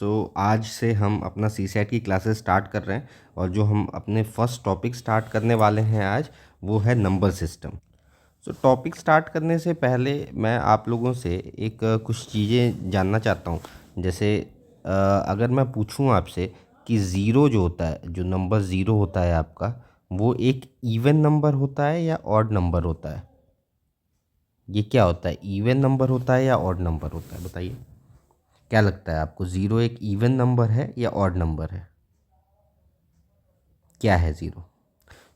तो आज से हम अपना सी सेट की क्लासेस स्टार्ट कर रहे हैं और जो हम अपने फर्स्ट टॉपिक स्टार्ट करने वाले हैं आज वो है नंबर सिस्टम। तो टॉपिक स्टार्ट करने से पहले मैं आप लोगों से एक कुछ चीज़ें जानना चाहता हूँ। जैसे अगर मैं पूछूँ आपसे कि ज़ीरो जो होता है, जो नंबर ज़ीरो होता है आपका, वो एक इवन नंबर होता है या ऑड नंबर होता है? ये क्या होता है, इवन नंबर होता है या ऑड नंबर होता है? बताइए, क्या लगता है आपको, ज़ीरो एक इवन नंबर है या ऑड नंबर है? क्या है ज़ीरो?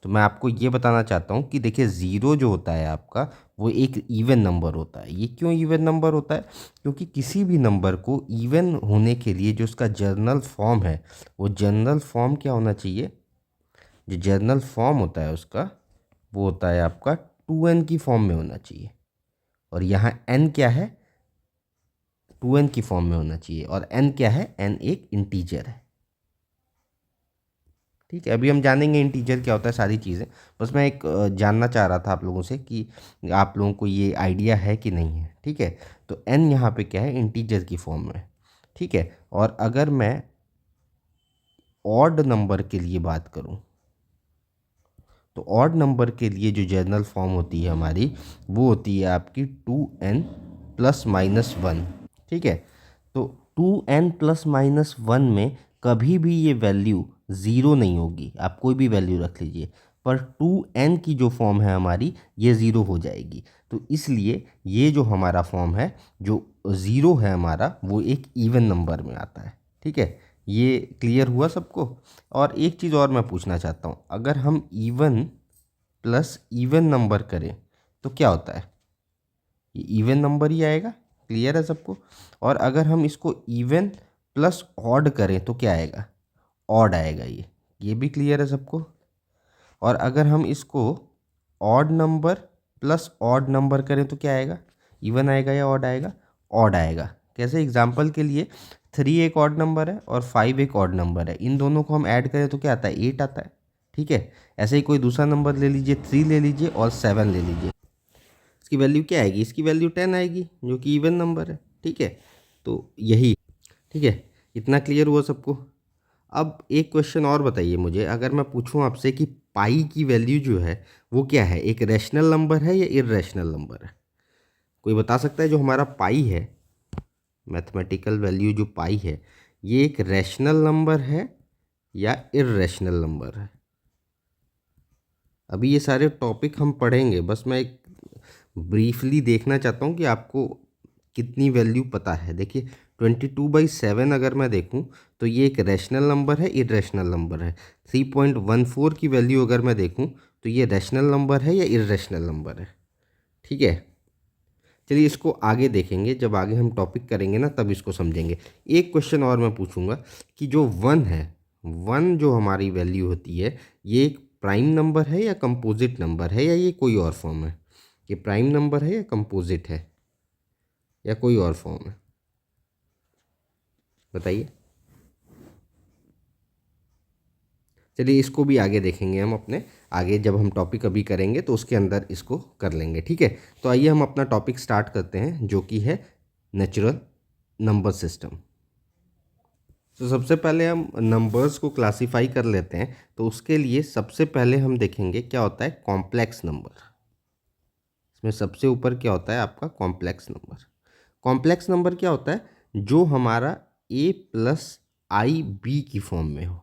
तो मैं आपको ये बताना चाहता हूँ कि देखिए, ज़ीरो जो होता है आपका वो एक इवन नंबर होता है। ये क्यों इवन नंबर होता है? क्योंकि किसी भी नंबर को इवन होने के लिए जो उसका जर्नल फॉर्म है, वो जर्नल फॉर्म क्या होना चाहिए? जो जर्नल फॉर्म होता है उसका, वो होता है आपका 2n की फॉर्म में होना चाहिए। और यहाँ n क्या है? 2n की फॉर्म में होना चाहिए। और n क्या है? n एक इंटीजर है। ठीक है, अभी हम जानेंगे इंटीजर क्या होता है, सारी चीज़ें। बस मैं एक जानना चाह रहा था आप लोगों से कि आप लोगों को ये आइडिया है कि नहीं है। ठीक है, तो n यहाँ पे क्या है? इंटीजर की फॉर्म में। ठीक है, और अगर मैं ऑड नंबर के लिए बात करूँ, तो ऑड नंबर के लिए जो जर्नल फॉर्म होती है हमारी, वो होती है आपकी 2n प्लस माइनस वन। ठीक है, तो 2n प्लस माइनस वन में कभी भी ये वैल्यू ज़ीरो नहीं होगी। आप कोई भी वैल्यू रख लीजिए, पर 2n की जो फॉर्म है हमारी, ये ज़ीरो हो जाएगी। तो इसलिए ये जो हमारा फॉर्म है, जो ज़ीरो है हमारा, वो एक इवन नंबर में आता है। ठीक है, ये क्लियर हुआ सबको? और एक चीज़ और मैं पूछना चाहता हूँ, अगर हम इवन प्लस इवन नंबर करें तो क्या होता है? ये इवन नंबर ही आएगा। क्लियर है सबको? और अगर हम इसको इवन प्लस ऑड करें तो क्या आएगा? ऑड आएगा। ये भी क्लियर है सबको? और अगर हम इसको odd number plus odd number करें तो क्या आएगा? इवन आएगा या ऑड आएगा? ऑड आएगा। कैसे? एग्जाम्पल के लिए, 3 एक ऑड नंबर है और 5 एक ऑड नंबर है। इन दोनों को हम ऐड करें तो क्या आता है? 8 आता है। ठीक है, ऐसे ही कोई दूसरा नंबर ले लीजिए, 3 ले लीजिए और 7 ले लीजिए। इसकी वैल्यू क्या आएगी? इसकी वैल्यू 10 आएगी, जो कि इवन नंबर है। ठीक है, तो यही। ठीक है, इतना क्लियर हुआ सबको? अब एक क्वेश्चन और बताइए मुझे, अगर मैं पूछूं आपसे कि पाई की वैल्यू जो है वो क्या है? एक रैशनल नंबर है या इररेशनल नंबर है? कोई बता सकता है? जो हमारा पाई है, मैथमेटिकल वैल्यू जो पाई है, ये एक रैशनल नंबर है या इररेशनल नंबर है? अभी ये सारे टॉपिक हम पढ़ेंगे, बस मैं एक ब्रीफली देखना चाहता हूँ कि आपको कितनी वैल्यू पता है। देखिए, 22/7 अगर मैं देखूँ तो ये एक रैशनल नंबर है, इररेशनल नंबर है। 3.14 की वैल्यू अगर मैं देखूँ तो ये रैशनल नंबर है या इररेशनल नंबर है? ठीक है, चलिए इसको आगे देखेंगे, जब आगे हम टॉपिक करेंगे ना तब इसको समझेंगे। एक क्वेश्चन और मैं पूछूंगा कि जो वन है, वन जो हमारी वैल्यू होती है, ये एक प्राइम नंबर है या कंपोजिट नंबर है, या ये कोई और फॉर्म है? ये प्राइम नंबर है या कंपोजिट है या कोई और फॉर्म है? बताइए। चलिए इसको भी आगे देखेंगे हम अपने आगे, जब हम टॉपिक अभी करेंगे तो उसके अंदर इसको कर लेंगे। ठीक है, तो आइए हम अपना टॉपिक स्टार्ट करते हैं, जो कि है नेचुरल नंबर सिस्टम। तो सबसे पहले हम नंबर्स को क्लासिफाई कर लेते हैं। तो उसके लिए सबसे पहले हम देखेंगे क्या होता है कॉम्प्लेक्स नंबर। इसमें सबसे ऊपर क्या होता है आपका? Complex number. कॉम्प्लेक्स नंबर क्या होता है? जो हमारा a प्लस आई बी की फॉर्म में हो।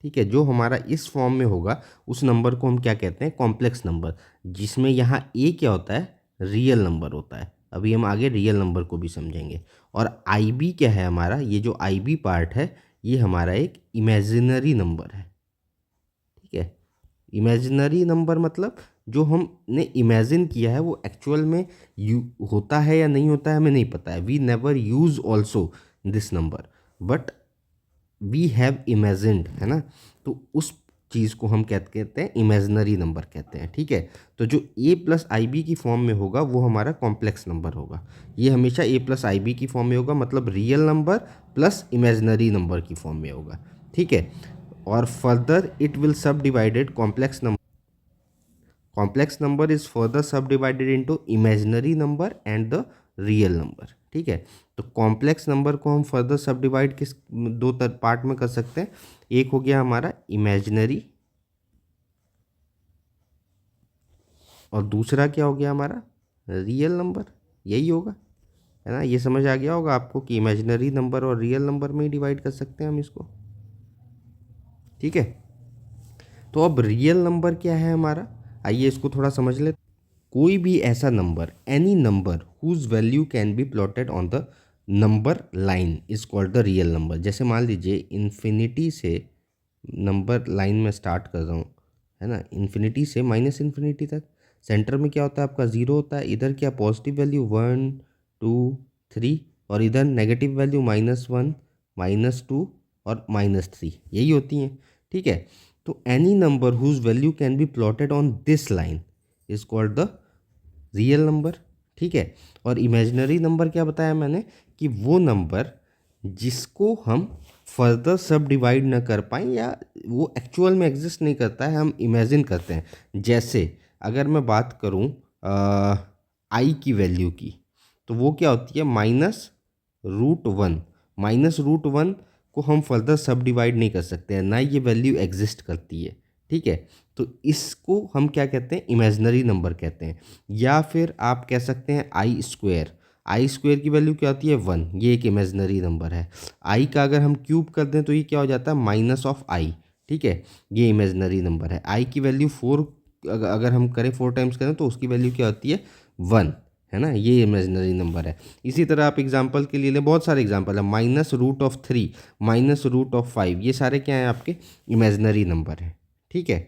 ठीक है, जो हमारा इस फॉर्म में होगा उस नंबर को हम क्या कहते हैं? Complex number. जिसमें यहाँ a क्या होता है? रियल नंबर होता है। अभी हम आगे रियल नंबर को भी समझेंगे। और आई बी क्या है हमारा? ये जो आई बी पार्ट है, ये हमारा एक इमेजिनरी नंबर है। ठीक है, इमेजिनरी नंबर मतलब जो हमने इमेजिन किया है वो एक्चुअल में यू होता है या नहीं होता है हमें नहीं पता है। We never use also this number, but we have imagined, है ना? तो उस चीज़ को हम कहते हैं इमेजिनरी नंबर कहते हैं। ठीक है, तो जो a प्लस आई बी की फॉर्म में होगा वो हमारा कॉम्प्लेक्स नंबर होगा। ये हमेशा a प्लस आई बी की फॉर्म में होगा, मतलब real number plus imaginary number की फॉर्म में होगा। ठीक है, और further it will subdivided complex number is further subdivided into imaginary number and the real number. ठीक है। तो कॉम्प्लेक्स नंबर को हम फर्दर सब डिवाइड किस दो पार्ट में कर सकते हैं। एक हो गया हमारा इमेजिनरी और दूसरा क्या हो गया हमारा रियल नंबर, यही होगा, है ना। ये समझ आ गया होगा आपको कि इमेजिनरी नंबर और रियल नंबर में ही डिवाइड कर सकते हैं हम इसको, ठीक है। तो अब रियल नंबर क्या है हमारा, आइए इसको थोड़ा समझ ले। कोई भी ऐसा number, any number whose value can be plotted on the number line is called the real number. जैसे मान लीजिए इन्फिनिटी से नंबर लाइन में स्टार्ट कर रहा हूँ, है ना, इन्फिनिटी से माइनस इन्फिनिटी तक। सेंटर में क्या होता है आपका ज़ीरो होता है, इधर क्या पॉजिटिव वैल्यू 1 2 3 और इधर नेगेटिव वैल्यू -1 -2 और -3, यही होती हैं, ठीक है। तो any number whose value can be plotted on this line is called the real number, ठीक है। और इमेजिनरी नंबर क्या बताया मैंने कि वो नंबर जिसको हम फर्दर सब डिवाइड ना कर पाएँ या वो एक्चुअल में एग्जिस्ट नहीं करता है, हम इमेजिन करते हैं। जैसे अगर मैं बात करूं आई की वैल्यू की, तो वो क्या होती है -√1। -√1 को हम फर्दर सब डिवाइड नहीं कर सकते हैं, ना ये वैल्यू एग्जिस्ट करती है, ठीक है। तो इसको हम क्या कहते हैं, इमेजिनरी नंबर कहते हैं। या फिर आप कह सकते हैं आई स्क्वायर की वैल्यू क्या होती है 1, ये एक इमेजिनरी नंबर है। आई का अगर हम क्यूब कर दें तो ये क्या हो जाता है -(i), ठीक है, ये इमेजिनरी नंबर है। आई की वैल्यू 4 अगर हम करें 4 टाइम्स करें तो उसकी वैल्यू क्या होती है 1, है ना, ये इमेजिनरी नंबर है। इसी तरह आप एग्जांपल के लिए ले, बहुत सारे एग्जांपल है, -√3 -√5, ये सारे क्या हैं आपके इमेजिनरी नंबर हैं, ठीक है।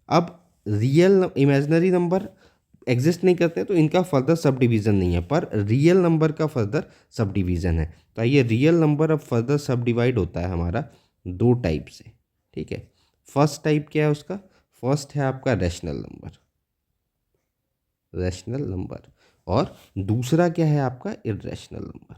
अब रियल इमेजिनरी नंबर एग्जिस्ट नहीं करते तो इनका फर्दर सब डिवीज़न नहीं है, पर रियल नंबर का फर्दर सब डिवीज़न है। तो ये रियल नंबर अब फर्दर सब डिवाइड होता है हमारा 2 टाइप से, ठीक है। फर्स्ट टाइप क्या है उसका, फर्स्ट है आपका रैशनल नंबर और दूसरा क्या है आपका इर्रेशनल नंबर।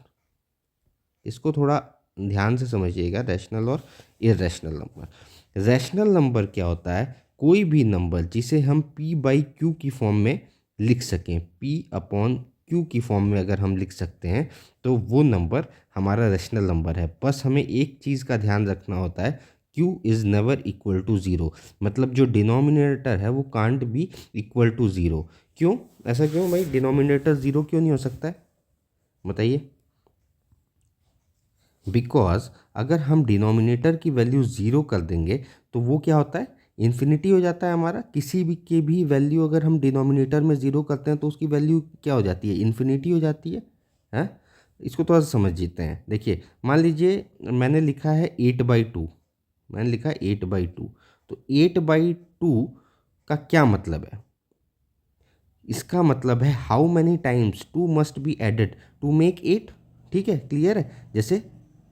इसको थोड़ा ध्यान से समझिएगा, रैशनल और इर्रेशनल नंबर। रैशनल नंबर क्या होता है, कोई भी नंबर जिसे हम p/q की फॉर्म में लिख सकें, p/q की फॉर्म में अगर हम लिख सकते हैं तो वो नंबर हमारा रैशनल नंबर है। बस हमें एक चीज़ का ध्यान रखना होता है, q is never equal to zero, मतलब जो डिनोमिनेटर है वो can't be equal to zero. क्यों, ऐसा क्यों भाई, डिनोमिनेटर ज़ीरो क्यों नहीं हो सकता है, बताइए। बिकॉज अगर हम डिनोमिनेटर की वैल्यू ज़ीरो कर देंगे तो वो क्या होता है, इन्फिनिटी हो जाता है हमारा। किसी भी के भी वैल्यू अगर हम डिनोमिनेटर में ज़ीरो करते हैं तो उसकी वैल्यू क्या हो जाती है, इन्फिनिटी हो जाती है, हैं। इसको थोड़ा सा समझ जीते हैं। देखिए मान लीजिए मैंने लिखा है 8/2, मैंने लिखा है 8/2, तो 8/2 का क्या मतलब है, इसका मतलब है how many times 2 must be added to make 8, ठीक है, क्लियर है। जैसे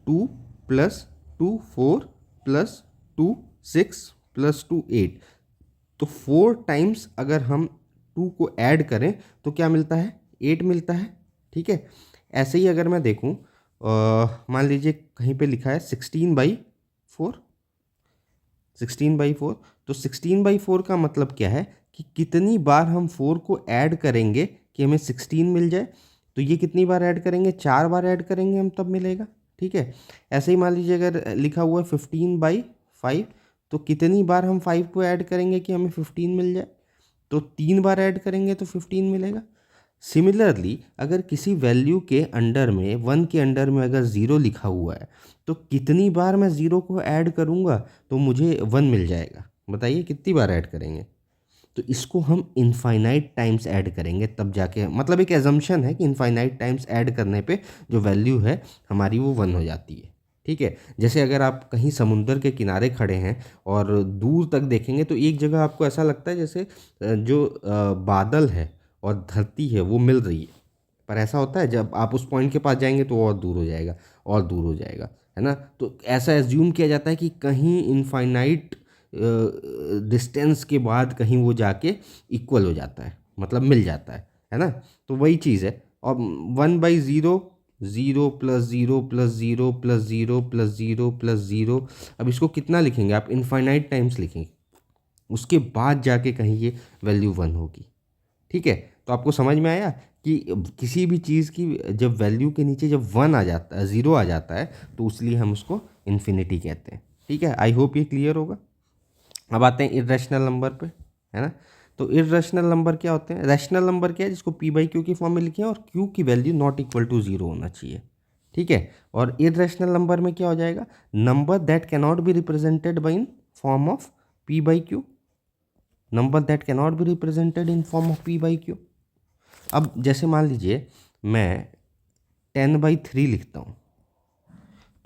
2 + 2 4 + 2 6 + 2 8, तो 4 टाइम्स अगर हम 2 को ऐड करें तो क्या मिलता है, 8 मिलता है, ठीक है। ऐसे ही अगर मैं देखूं मान लीजिए कहीं पे लिखा है 16/4, 16/4, तो 16/4 का मतलब क्या है कि कितनी बार हम 4 को ऐड करेंगे कि हमें 16 मिल जाए। तो ये कितनी बार ऐड करेंगे, 4 बार ऐड करेंगे हम तब मिलेगा, ठीक है। ऐसे ही मान लीजिए अगर लिखा हुआ है 15/5, तो कितनी बार हम 5 को ऐड करेंगे कि हमें 15 मिल जाए, तो 3 बार ऐड करेंगे तो 15 मिलेगा। सिमिलरली अगर किसी वैल्यू के अंडर में 1 के अंडर में अगर ज़ीरो लिखा हुआ है तो कितनी बार मैं ज़ीरो को ऐड करूँगा तो मुझे 1 मिल जाएगा, बताइए कितनी बार ऐड करेंगे। तो इसको हम इनफाइनाइट टाइम्स ऐड करेंगे तब जाके, मतलब एक एजम्पशन है कि इनफाइनाइट टाइम्स ऐड करने पे जो वैल्यू है हमारी वो 1 हो जाती है, ठीक है। जैसे अगर आप कहीं समुंदर के किनारे खड़े हैं और दूर तक देखेंगे तो एक जगह आपको ऐसा लगता है जैसे जो बादल है और धरती है वो मिल रही है, पर ऐसा होता है जब आप उस पॉइंट के पास जाएंगे तो और दूर हो जाएगा, और दूर हो जाएगा, है ना। तो ऐसा एज्यूम किया जाता है कि कहीं इनफाइनाइट डिस्टेंस के बाद कहीं वो जाके इक्वल हो जाता है, मतलब मिल जाता है ना। तो वही चीज़ है। और 1/0, 0 + 0 + 0 + 0 + 0 + 0, अब इसको कितना लिखेंगे आप, इनफाइनाइट टाइम्स लिखेंगे, उसके बाद जाके कहीं ये वैल्यू 1 होगी, ठीक है। तो आपको समझ में आया कि किसी भी चीज़ की जब वैल्यू के नीचे जब 1 आ जाता है, 0 आ जाता है, तो इसलिए हम उसको इन्फिनिटी कहते हैं। ठीक है, आई होप ये क्लियर होगा। अब आते हैं इर्रेशनल नंबर पे, है ना। तो इर्रेशनल नंबर क्या होते हैं? रैशनल नंबर क्या है? जिसको पी बाई क्यू की फॉर्म में लिखे हैं और क्यू की वैल्यू नॉट इक्वल टू 0 होना चाहिए। ठीक है, और इर्रेशनल नंबर में क्या हो जाएगा? Number that cannot be represented by in form of P by Q. Number that cannot be represented in form of P by Q. अब जैसे मान लीजिए मैं 10/3 लिखता हूँ,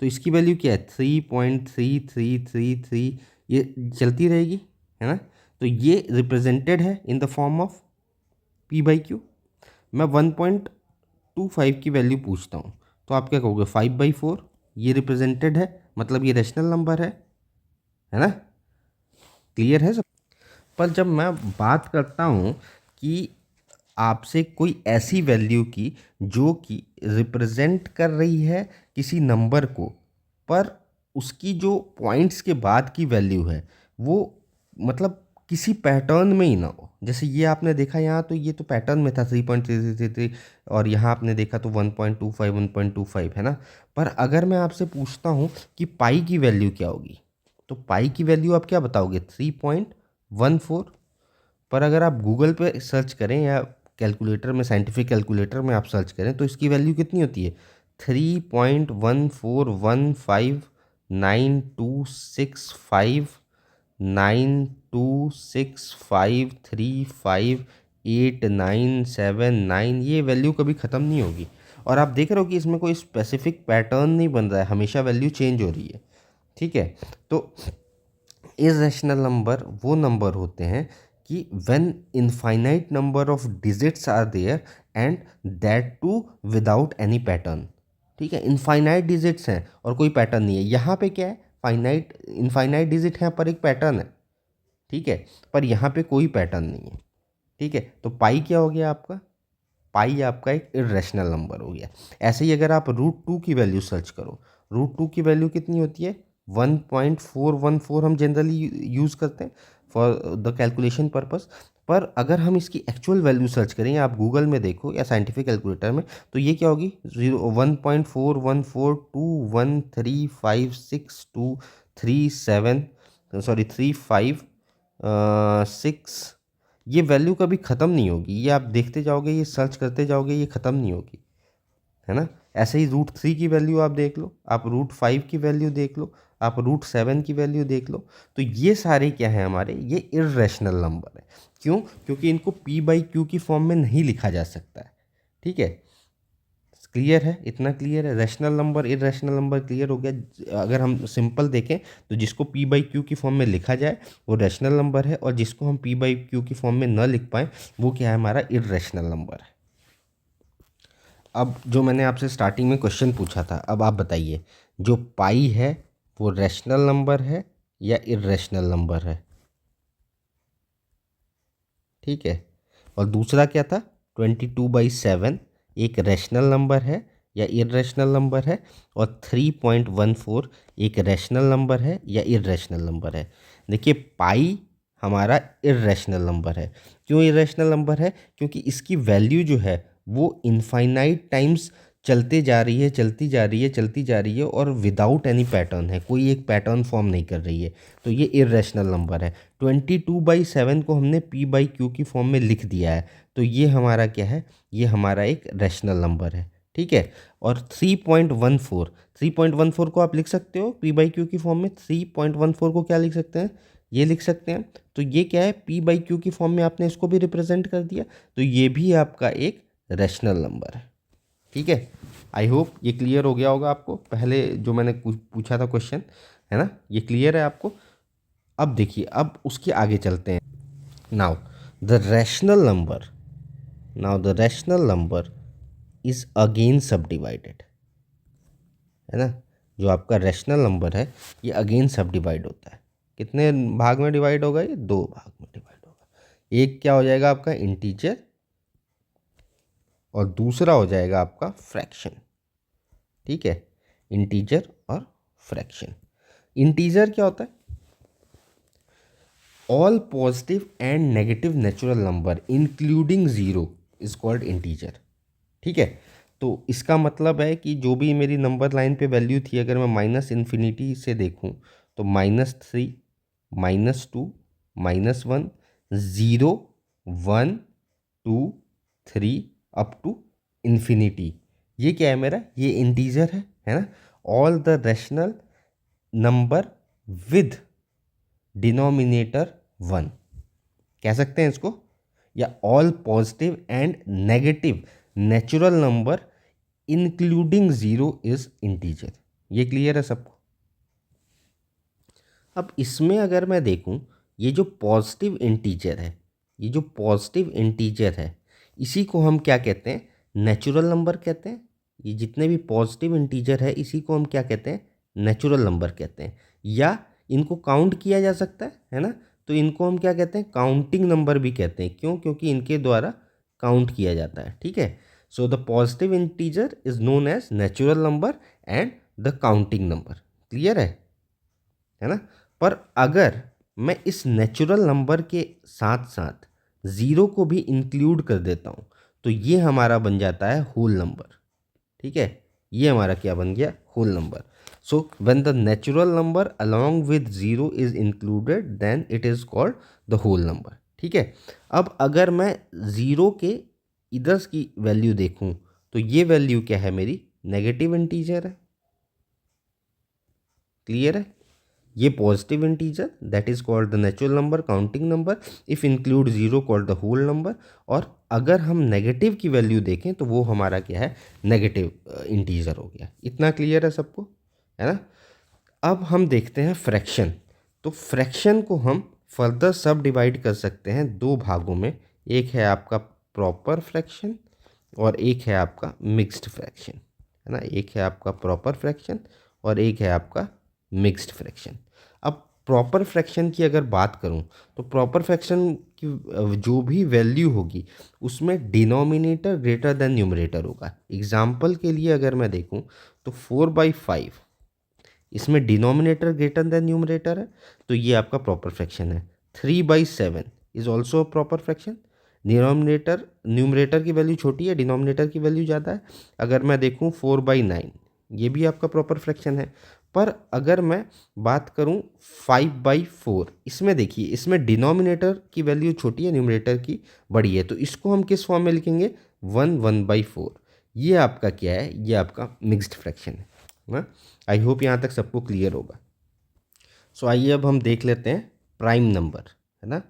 तो इसकी वैल्यू क्या है? 3.3333, ये चलती रहेगी, है ना। तो ये रिप्रेजेंटेड है in the form of P by Q. मैं 1.25 की वैल्यू पूछता हूँ, तो आप क्या कहोगे? 5/4, ये रिप्रेजेंटेड है, मतलब ये रैशनल नंबर है ना। क्लियर है सब। पर जब मैं बात करता हूँ कि आपसे कोई ऐसी वैल्यू की जो कि रिप्रेजेंट कर रही है किसी नंबर को, पर उसकी जो पॉइंट्स के बाद की वैल्यू है वो मतलब किसी पैटर्न में ही ना हो। जैसे ये आपने देखा यहाँ, तो ये तो पैटर्न में था 3.3333, और यहाँ आपने देखा तो 1.25 है ना। पर अगर मैं आपसे पूछता हूँ कि पाई की वैल्यू क्या होगी, तो पाई की वैल्यू आप क्या बताओगे? 3.14। पर अगर आप गूगल पे सर्च करें या कैलकुलेटर में, साइंटिफिक कैलकुलेटर में आप सर्च करें, तो इसकी वैल्यू कितनी होती है? 3.141592659265358979, ये वैल्यू कभी ख़त्म नहीं होगी। और आप देख रहे हो कि इसमें कोई स्पेसिफिक पैटर्न नहीं बन रहा है, हमेशा वैल्यू चेंज हो रही है। ठीक है, तो इर्रेशनल नंबर वो नंबर होते हैं कि when infinite number of digits are there and that too without any pattern. ठीक है, इनफाइनाइट डिजिट्स हैं और कोई पैटर्न नहीं है। यहाँ पे क्या है? फाइनाइट इनफाइनाइट डिजिट है पर एक पैटर्न है। ठीक है, पर यहाँ पे कोई पैटर्न नहीं है। ठीक है, तो पाई क्या हो गया आपका? पाई आपका एक इर्रेशनल नंबर हो गया। ऐसे ही अगर आप √2 की वैल्यू सर्च करो, √2 की वैल्यू कितनी होती है? 1.414 हम जनरली यूज़ करते हैं फॉर द कैलकुलेशन पर्पस। पर अगर हम इसकी एक्चुअल वैल्यू सर्च करें, या आप गूगल में देखो या साइंटिफिक कैलकुलेटर में, तो ये क्या होगी? 1.4142135623 सॉरी 35 6। ये वैल्यू कभी ख़त्म नहीं होगी, ये आप देखते जाओगे, ये सर्च करते जाओगे, ये ख़त्म नहीं होगी, है ना। ऐसे ही √3 की वैल्यू आप देख लो, आप √5 की वैल्यू देख लो, आप √7 की वैल्यू देख लो। तो ये सारे क्या है हमारे? ये इर्रेशनल नंबर है। क्यों? क्योंकि इनको पी बाई क्यू की फॉर्म में नहीं लिखा जा सकता है। ठीक है, क्लियर है? इतना क्लियर है? Rational number, irrational number clear हो गया। अगर हम सिंपल देखें तो जिसको पी बाई क्यू की फॉर्म में लिखा जाए वो रैशनल नंबर है, और जिसको हम पी बाई क्यू की फॉर्म में न लिख पाएँ वो क्या है? हमारा इर्रेशनल नंबर है। अब जो मैंने आपसे स्टार्टिंग में क्वेश्चन पूछा था, अब आप बताइए, जो पाई है वो रैशनल नंबर है या इर्रेशनल नंबर है? ठीक है, और दूसरा क्या था? 22/7 एक रैशनल नंबर है या इर्रेशनल नंबर है? और 3.14 एक रैशनल नंबर है या इर्रेशनल नंबर है? देखिए, पाई हमारा इर्रेशनल नंबर है। क्यों इर्रेशनल नंबर है? क्योंकि इसकी वैल्यू जो है वो इनफाइनाइट टाइम्स चलते जा रही है, चलती जा रही है, चलती जा रही है, और विदाउट एनी पैटर्न है, कोई एक पैटर्न फॉर्म नहीं कर रही है। तो ये इर्रेशनल नंबर है। 22/7 को हमने पी बाई क्यू की फॉर्म में लिख दिया है, तो ये हमारा क्या है? ये हमारा एक रैशनल नंबर है। ठीक है, और 3.14 को आप लिख सकते हो पी बाई क्यू की फॉर्म में। 3.14 को क्या लिख सकते हैं? ये लिख सकते हैं। तो ये क्या है? पी बाई क्यू की फॉर्म में आपने इसको भी रिप्रेजेंट कर दिया, तो ये भी आपका एक रैशनल नंबर है। ठीक है, आई होप ये क्लियर हो गया होगा आपको। पहले जो मैंने पूछा था क्वेश्चन, है ना, ये क्लियर है आपको। अब देखिए, अब उसके आगे चलते हैं। Now the rational number, now the rational number is again सब डिवाइडेड, है ना। जो आपका रैशनल नंबर है ये अगेन सब डिवाइड होता है। कितने भाग में डिवाइड होगा? ये 2 भाग में डिवाइड होगा। एक क्या हो जाएगा आपका? इंटीजर, और दूसरा हो जाएगा आपका फ्रैक्शन। ठीक है, इंटीजर और फ्रैक्शन। इंटीजर क्या होता है? All positive and negative natural number including zero is called integer. ठीक है, तो इसका मतलब है कि जो भी मेरी नंबर लाइन पे वैल्यू थी, अगर मैं माइनस इन्फिनिटी से देखूं तो -3, -2, -1, 0, 1, 2, 3 अप टू इन्फिनिटी, ये क्या है मेरा, ये इंटीजर है ना। All the rational number with denominator 1 कह सकते हैं इसको, या all positive and negative natural number including zero is integer. ये क्लियर है सबको। अब इसमें अगर मैं देखूं, ये जो पॉजिटिव इंटीजर है, ये जो पॉजिटिव इंटीजर है, इसी को हम क्या कहते हैं, नेचुरल नंबर कहते हैं। ये जितने भी पॉजिटिव इंटीजर है इसी को हम क्या कहते हैं, नेचुरल नंबर कहते हैं। या इनको काउंट किया जा सकता है ना, तो इनको हम क्या कहते हैं, काउंटिंग नंबर भी कहते हैं। क्यों? क्योंकि इनके द्वारा काउंट किया जाता है। ठीक है, so the positive integer is known as natural number and the counting number. Clear है ना। पर अगर मैं इस नेचुरल नंबर के साथ साथ ज़ीरो को भी इंक्लूड कर देता हूँ तो ये हमारा बन जाता है होल नंबर। ठीक है, ये हमारा क्या बन गया, whole number. So when the natural number along with zero is included then it is called the whole number. ठीक है, अब अगर मैं ज़ीरो के इधर की वैल्यू देखूं तो ये वैल्यू क्या है मेरी, नेगेटिव इंटीजर है। क्लियर है, ये positive integer that is called the natural number, counting number, if include zero called the whole number. और अगर हम नेगेटिव की वैल्यू देखें तो वो हमारा क्या है, नेगेटिव इंटीजर हो गया। इतना क्लियर है सबको, है ना। अब हम देखते हैं फ्रैक्शन। तो फ्रैक्शन को हम फर्दर सब डिवाइड कर सकते हैं दो भागों में। एक है आपका प्रॉपर फ्रैक्शन और एक है आपका मिक्स्ड फ्रैक्शन, है ना। एक है आपका प्रॉपर फ्रैक्शन और एक है आपका मिक्स्ड फ्रैक्शन। अब प्रॉपर फ्रैक्शन की अगर बात करूं तो प्रॉपर फ्रैक्शन की जो भी वैल्यू होगी उसमें डिनोमिनेटर ग्रेटर देन न्यूमरेटर होगा। एग्जाम्पल के लिए अगर मैं देखूं तो 4/5 इसमें डिनोमिनेटर ग्रेटर देन न्यूमरेटर है, तो ये आपका प्रॉपर फ्रैक्शन है। 3/7 is also proper fraction. Denominator numerator की वैल्यू छोटी है, डिनोमिनेटर की वैल्यू ज़्यादा है। अगर मैं देखूँ 4/9 ये भी आपका प्रॉपर फ्रैक्शन है। पर अगर मैं बात करूं 5/4, इसमें देखिए, इसमें डिनोमिनेटर की वैल्यू छोटी है, न्यूमरेटर की बड़ी है, तो इसको हम किस फॉर्म में लिखेंगे, 1/4। ये आपका क्या है, ये आपका मिक्स्ड फ्रैक्शन है ना। आई होप यहाँ तक सबको क्लियर होगा। सो आइए अब हम देख लेते हैं प्राइम नंबर, है ना।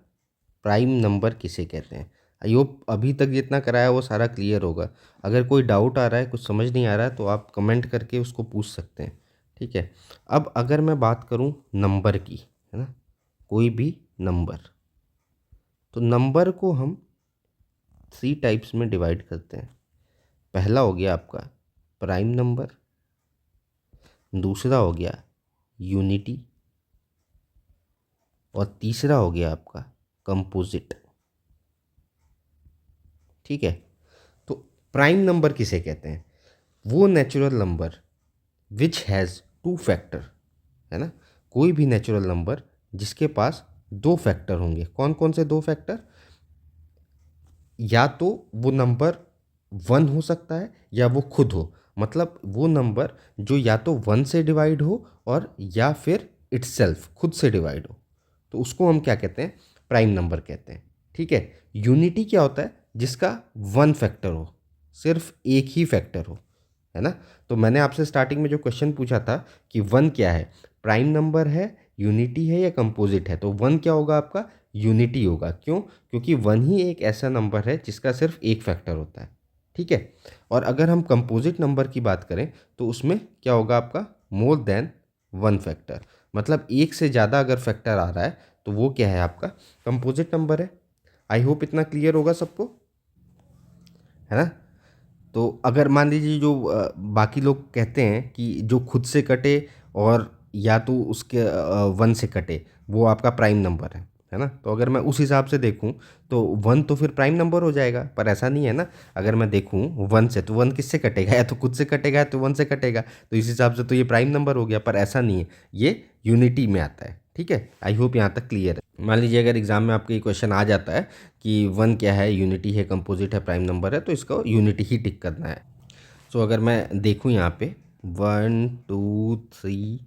प्राइम नंबर किसे कहते हैं। आई होप अभी तक जितना कराया वो सारा क्लियर होगा। अगर कोई डाउट आ रहा है, कुछ समझ नहीं आ रहा है, तो आप कमेंट करके उसको पूछ सकते हैं। ठीक है, अब अगर मैं बात करूं नंबर की, है ना, कोई भी नंबर, तो नंबर को हम 3 टाइप्स में डिवाइड करते हैं। पहला हो गया आपका प्राइम नंबर, दूसरा हो गया यूनिटी और तीसरा हो गया आपका कंपोजिट। ठीक है, तो प्राइम नंबर किसे कहते हैं, वो natural number which has 2 factor, है ना। कोई भी नेचुरल नंबर जिसके पास 2 फैक्टर होंगे। कौन कौन से 2 फैक्टर, या तो वो नंबर 1 हो सकता है या वो खुद हो। मतलब वो नंबर जो या तो 1 से डिवाइड हो और या फिर इटसेल्फ खुद से डिवाइड हो, तो उसको हम क्या कहते हैं, प्राइम नंबर कहते हैं। ठीक है, यूनिटी क्या होता है, जिसका 1 फैक्टर हो, सिर्फ एक ही फैक्टर हो, है ना। तो मैंने आपसे स्टार्टिंग में जो क्वेश्चन पूछा था कि 1 क्या है, प्राइम नंबर है, यूनिटी है या कंपोजिट है, तो 1 क्या होगा आपका, यूनिटी होगा। क्यों? क्योंकि 1 ही एक ऐसा नंबर है जिसका सिर्फ एक फैक्टर होता है। ठीक है, और अगर हम कंपोजिट नंबर की बात करें तो उसमें क्या होगा आपका, मोर देन 1 फैक्टर। मतलब एक से ज़्यादा अगर फैक्टर आ रहा है तो वो क्या है, आपका कंपोजिट नंबर है। आई होप इतना क्लियर होगा सबको, है ना। तो अगर मान लीजिए जो बाकी लोग कहते हैं कि जो खुद से कटे और या तो उसके 1 से कटे, वो आपका प्राइम नंबर है ना। तो अगर मैं उस हिसाब से देखूं तो 1 तो फिर प्राइम नंबर हो जाएगा, पर ऐसा नहीं है ना। अगर मैं देखूं 1 से, तो 1 किससे कटेगा, या तो खुद से कटेगा या तो 1 से कटेगा, तो इस हिसाब से तो ये प्राइम नंबर हो गया। पर ऐसा नहीं है, ये यूनिटी में आता है। ठीक है, आई होप यहाँ तक क्लियर है। मान लीजिए अगर एग्जाम में आपके ये क्वेश्चन आ जाता है कि वन क्या है, यूनिटी है, कंपोजिट है, प्राइम नंबर है, तो इसको यूनिटी ही टिक करना है। सो अगर मैं देखूँ यहाँ पे 1 2 3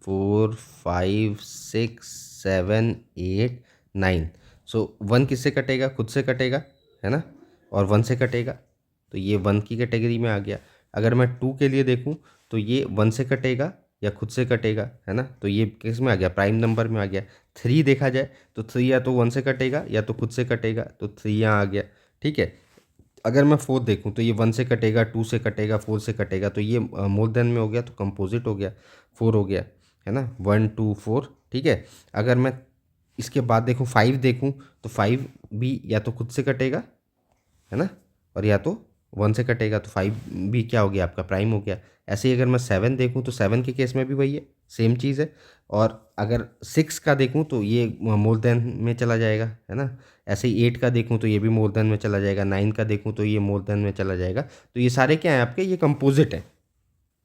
4 5 6 7 8 9, सो वन किससे कटेगा, खुद से कटेगा, है ना, और वन से कटेगा, तो ये वन की कैटेगरी में आ गया। अगर मैं टू के लिए देखूँ तो ये वन से कटेगा या खुद से कटेगा, है ना, तो ये किस में आ गया, प्राइम नंबर में आ गया। थ्री देखा जाए तो थ्री या तो वन से कटेगा या तो खुद से कटेगा, तो थ्री यहाँ आ गया। ठीक है, अगर मैं फोर देखूँ तो ये वन से कटेगा, टू से कटेगा, फोर से कटेगा, तो ये मोर देन में हो गया, तो कंपोजिट हो गया, फोर हो गया, है ना, वन टू फोर। ठीक है, अगर मैं इसके बाद देखूँ फाइव देखूँ तो फाइव भी या तो खुद से कटेगा, है ना, और या तो वन से कटेगा, तो फाइव भी क्या हो गया आपका, प्राइम हो गया। ऐसे ही अगर मैं सेवन देखूँ तो सेवन के केस में भी वही है, सेम चीज़ है। और अगर सिक्स का देखूँ तो ये मोर देन में चला जाएगा, है ना। ऐसे ही एट का देखूँ तो ये भी मोर देन में चला जाएगा, नाइन का देखूँ तो ये मोर देन में चला जाएगा। तो ये सारे क्या हैं आपके, ये कंपोजिट है।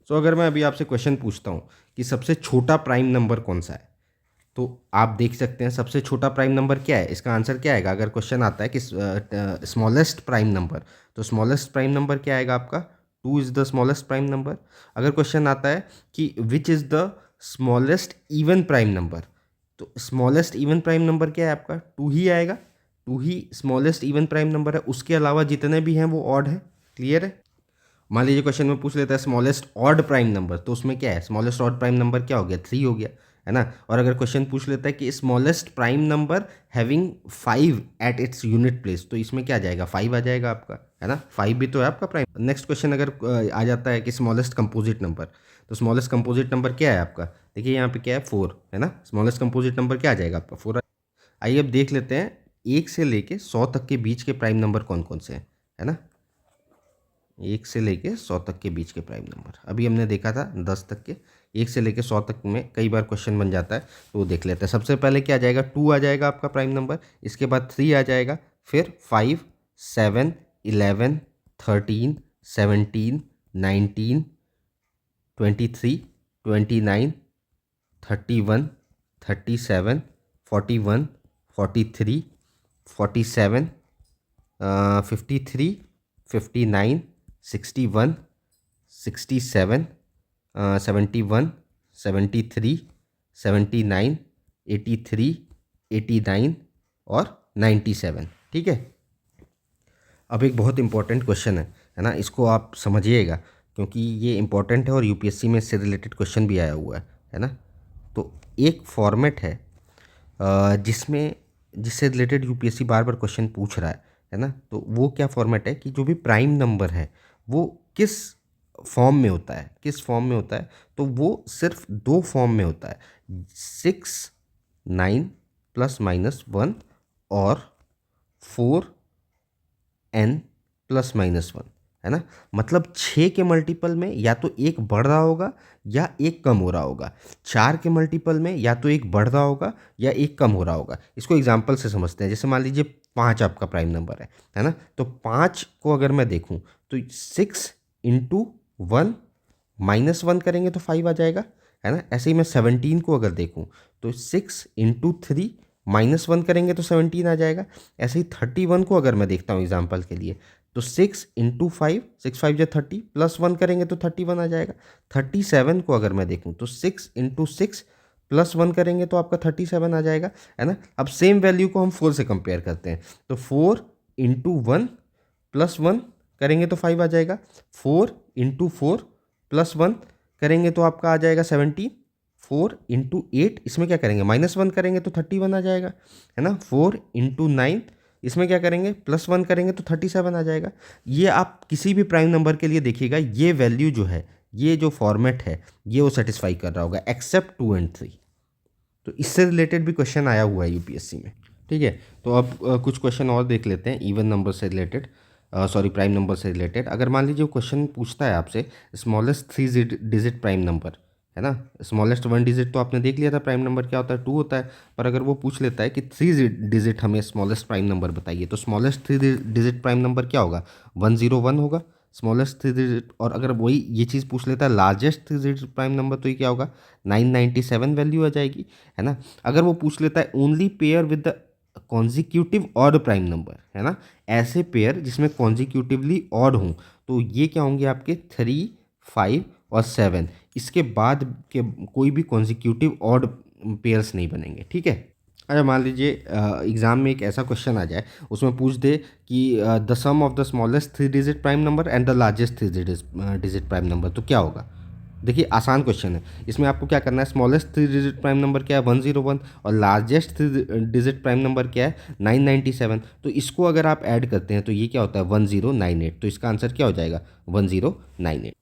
सो अगर मैं अभी आपसे क्वेश्चन पूछता हूँ कि सबसे छोटा प्राइम नंबर कौन सा है, तो आप देख सकते हैं सबसे छोटा प्राइम नंबर क्या है। इसका आंसर क्या आएगा, अगर क्वेश्चन आता है कि स्मॉलेस्ट प्राइम नंबर, तो स्मॉलेस्ट प्राइम नंबर क्या आएगा आपका, two is the smallest prime number. अगर क्वेश्चन आता है कि which is the smallest even prime number, तो स्मॉलेस्ट इवन प्राइम नंबर क्या है आपका, टू ही आएगा। टू ही स्मॉलेस्ट इवन प्राइम नंबर है, उसके अलावा जितने भी हैं वो ऑड है। क्लियर है। मान लीजिए क्वेश्चन में पूछ लेता है स्मॉलेस्ट ऑड प्राइम नंबर, तो उसमें क्या है, स्मॉलेस्ट ऑड प्राइम नंबर क्या हो गया, थ्री हो गया, है ना। और अगर क्वेश्चन पूछ लेता है कि smallest prime number having five at its unit place, तो इसमें क्या आ जाएगा, फाइव आ जाएगा आपका, है ना, फाइव भी तो है आपका प्राइम। नेक्स्ट क्वेश्चन अगर आ जाता है कि स्मॉलेस्ट कंपोजिट नंबर, तो स्मॉलेस्ट कंपोजिट नंबर क्या है आपका, देखिए यहाँ पे क्या है, फोर, है ना। स्मॉलेस्ट कंपोजिट नंबर क्या आ जाएगा आपका, फोर। आइए अब देख लेते हैं एक से लेके 100 तक के बीच के प्राइम नंबर कौन कौन से हैं, है ना। एक से लेके 100 तक के बीच के प्राइम नंबर, अभी हमने देखा था 10 तक के, एक से लेके 100 तक में कई बार क्वेश्चन बन जाता है, तो वो देख लेते हैं। सबसे पहले क्या आ जाएगा, टू आ जाएगा आपका प्राइम नंबर, इसके बाद थ्री आ जाएगा, फिर 5 7 11 13 17 19 23 29 31 37 41 43 47 53 59 61 67 71 73 79 83 89 और 97। ठीक है, अब एक बहुत इंपॉर्टेंट क्वेश्चन है ना, इसको आप समझिएगा क्योंकि ये इंपॉर्टेंट है और यूपीएससी में इससे रिलेटेड क्वेश्चन भी आया हुआ है ना। तो एक फॉर्मेट है जिसमें जिससे रिलेटेड यूपीएससी बार बार क्वेश्चन पूछ रहा है ना। तो वो क्या फॉर्मेट है कि जो भी प्राइम नंबर है वो किस फॉर्म में होता है, किस फॉर्म में होता है, तो वो सिर्फ दो फॉर्म में होता है, 6 9 प्लस माइनस 1 और 4 n प्लस माइनस 1, है ना। मतलब 6 के मल्टीपल में या तो एक बढ़ रहा होगा या एक कम हो रहा होगा, 4 के मल्टीपल में या तो एक बढ़ रहा होगा या एक कम हो रहा होगा। इसको एग्जांपल से समझते हैं, जैसे मान लीजिए 5 आपका प्राइम नंबर है ना, तो 5 को अगर मैं देखूं तो 6 इंटू 1 माइनस 1 करेंगे तो 5 आ जाएगा, है ना। ऐसे ही मैं 17 को अगर देखूं तो 6 इंटू 3 माइनस 1 करेंगे तो 17 आ जाएगा। ऐसे ही 31 को अगर मैं देखता हूँ एग्जाम्पल के लिए, तो 6 इंटू 5, 6 5 या 30 प्लस 1 करेंगे तो 31 आ जाएगा। 37 को अगर मैं देखूँ तो 6 इंटू 6 प्लस 1 करेंगे तो आपका 37 आ जाएगा, है ना। अब सेम वैल्यू को हम 4 से कंपेयर करते हैं, तो 4 इंटू 1 प्लस 1 करेंगे तो 5 आ जाएगा। 4 इंटू 4 प्लस 1 करेंगे तो आपका आ जाएगा 17। 4 इंटू 8, इसमें क्या करेंगे, माइनस 1 करेंगे तो 31 आ जाएगा, है ना। 4 इंटू 9, इसमें क्या करेंगे, प्लस 1 करेंगे तो 37 आ जाएगा। ये आप किसी भी प्राइम नंबर के लिए देखिएगा, ये वैल्यू जो है, ये जो फॉर्मेट है, ये वो सेटिस्फाई कर रहा होगा एक्सेप्ट 2 एंड 3। तो इससे रिलेटेड भी क्वेश्चन आया हुआ है यूपीएससी में। ठीक है, तो अब कुछ क्वेश्चन और देख लेते हैं इवन नंबर से रिलेटेड, सॉरी प्राइम नंबर से रिलेटेड। अगर मान लीजिए क्वेश्चन पूछता है आपसे स्मॉलेस्ट 3 डिजिट प्राइम नंबर, है ना। स्मॉलेस्ट 1 डिजिट तो आपने देख लिया था प्राइम नंबर क्या होता है, 2 होता है। पर अगर वो पूछ लेता है कि 3 डिजिट हमें स्मॉलेस्ट प्राइम नंबर बताइए, तो स्मॉलेस्ट 3 डिजिट प्राइम नंबर क्या होगा, 101 होगा, स्मॉलेस्ट थ्री डिजिट, और अगर वही ये चीज़ पूछ लेता है largest three digit prime number, तो ये क्या होगा, 997 वैल्यू आ जाएगी, है ना। अगर वो पूछ लेता है only pair with the consecutive odd prime number, है ना, ऐसे पेयर जिसमें कॉन्जिक्यूटिवली ऑड हों, तो ये क्या होंगे आपके 3, 5 और 7, इसके बाद के कोई भी कॉन्जिक्यूटिव ऑड पेयर्स नहीं बनेंगे, ठीक है। अरे मान लीजिए एग्ज़ाम में एक ऐसा क्वेश्चन आ जाए, उसमें पूछ दे कि the sum of the smallest three digit prime number and the largest three digit prime number, तो क्या होगा। देखिए आसान क्वेश्चन है, इसमें आपको क्या करना है, smallest three digit prime number क्या है 101, और largest three digit prime number क्या है 997, तो इसको अगर आप ऐड करते हैं तो ये क्या होता है 1098, तो इसका आंसर क्या हो जाएगा 1098।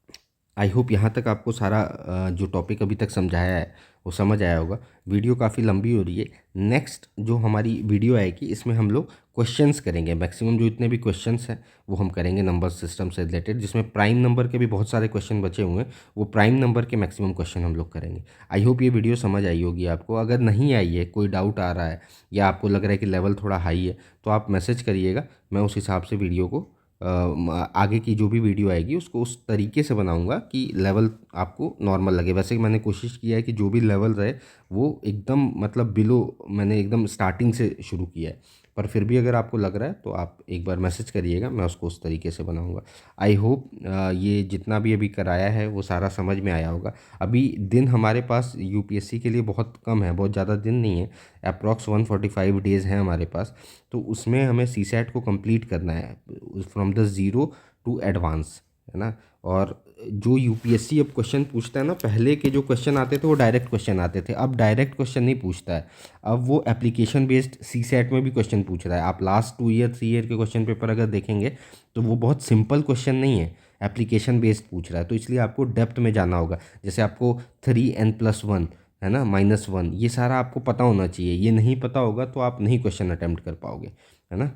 आई होप यहाँ तक आपको सारा जो टॉपिक अभी तक समझाया है वो समझ आया होगा। वीडियो काफ़ी लंबी हो रही है, नेक्स्ट जो हमारी वीडियो आएगी इसमें हम लोग क्वेश्चंस करेंगे, मैक्सिमम जो इतने भी क्वेश्चंस हैं वो हम करेंगे नंबर सिस्टम से रिलेटेड, जिसमें प्राइम नंबर के भी बहुत सारे क्वेश्चन बचे हुए हैं, वो प्राइम नंबर के मैक्सिमम क्वेश्चन हम लोग करेंगे। आई होप ये वीडियो समझ आई होगी आपको। अगर नहीं आई है, कोई डाउट आ रहा है या आपको लग रहा है कि लेवल थोड़ा हाई है, तो आप मैसेज करिएगा, मैं उस हिसाब से वीडियो को आगे की जो भी वीडियो आएगी उसको उस तरीके से बनाऊंगा कि लेवल आपको नॉर्मल लगे। वैसे मैंने कोशिश किया है कि जो भी लेवल रहे वो एकदम मतलब बिलो, मैंने एकदम स्टार्टिंग से शुरू किया है, पर फिर भी अगर आपको लग रहा है तो आप एक बार मैसेज करिएगा, मैं उसको उस तरीके से बनाऊंगा। आई होप ये जितना भी अभी कराया है वो सारा समझ में आया होगा। अभी दिन हमारे पास यूपीएससी के लिए बहुत कम है, बहुत ज़्यादा दिन नहीं है, अप्रॉक्स 145 डेज़ हैं हमारे पास, तो उसमें हमें सी सैट को कंप्लीट करना है from the zero to advance, है ना। और जो यूपीएससी अब क्वेश्चन पूछता है ना, पहले के जो क्वेश्चन आते थे वो डायरेक्ट क्वेश्चन आते थे, अब डायरेक्ट क्वेश्चन नहीं पूछता है, अब वो एप्लीकेशन बेस्ड सी सैट में भी क्वेश्चन पूछ रहा है। आप लास्ट 2 ईयर 3 ईयर के क्वेश्चन पेपर अगर देखेंगे तो वो बहुत सिंपल क्वेश्चन नहीं है, एप्लीकेशन बेस्ड पूछ रहा है, तो इसलिए आपको डेप्थ में जाना होगा। जैसे आपको 3n+1, है ना, -1, ये सारा आपको पता होना चाहिए, ये नहीं पता होगा तो आप नहीं क्वेश्चन अटेम्प्ट कर पाओगे, है ना।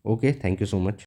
Okay, thank you so much.